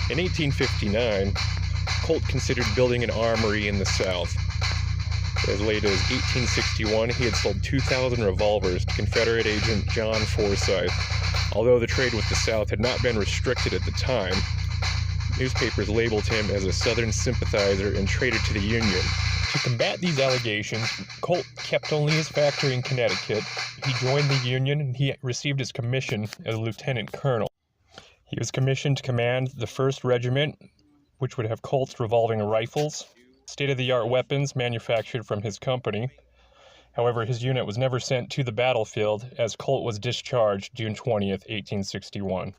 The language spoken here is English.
In 1859, Colt considered building an armory in the South. As late as 1861, he had sold 2,000 revolvers to Confederate agent John Forsyth. Although the trade with the South had not been restricted at the time, newspapers labeled him as a Southern sympathizer and traitor to the Union. To combat these allegations, Colt kept only his factory in Connecticut. He joined the Union and he received his commission as a lieutenant colonel. He was commissioned to command the 1st Regiment, which would have Colt's revolving rifles, state-of-the-art weapons manufactured from his company. However, his unit was never sent to the battlefield as Colt was discharged June 20th, 1861.